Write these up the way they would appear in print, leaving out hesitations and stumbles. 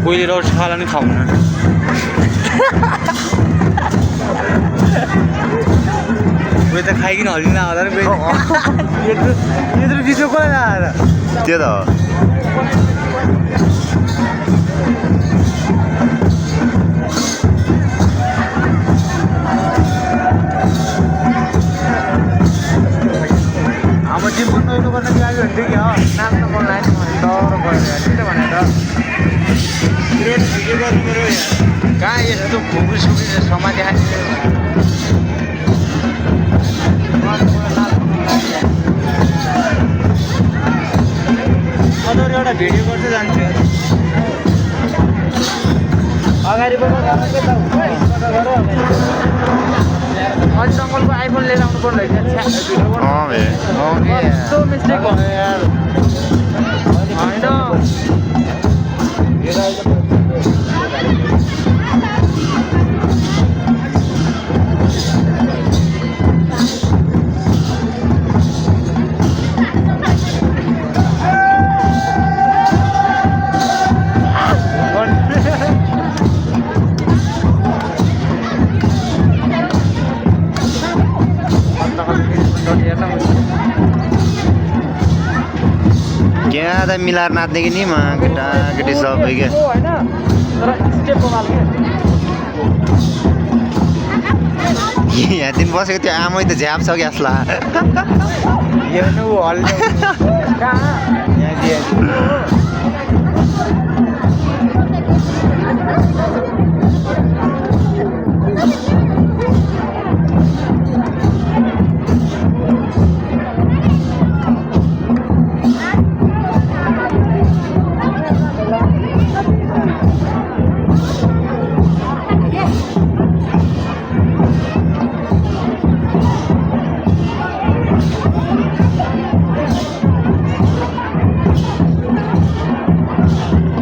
कोहीले रोटी खाला नि खाउन कोही त खाइकिन हल्लिन आउँदा नि कोही यत्रो भिडियो कसलाई आएर त्यो त हो अब जिम पनि नैलो गर्न लाग्यो भने देखि हो नाम त मन लाग्यो तर गएर के भने त भिडियो गर्नु पर्यो कहाँ यस्तो फुकुस फुकुस समाधि अझ एउटा भिडियो गर्दै जान्छु अगाडिबाट अझ जङ्गलको आइफोन लिएर आउनु पर्ने रहेछ कस्तो मिस्टेक भयो यार होइन क्या त मिलाएर नाच्ने कि नि म केटाकेटी सबै क्या यहाँ दिन बसेको त्यो आमै त झ्याप छ ग्यासला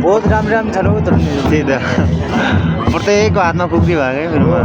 बहुत राम्रो राम्रो छ र त्यही त प्रत्येकको हातमा खुक्री भएको है मेरोमा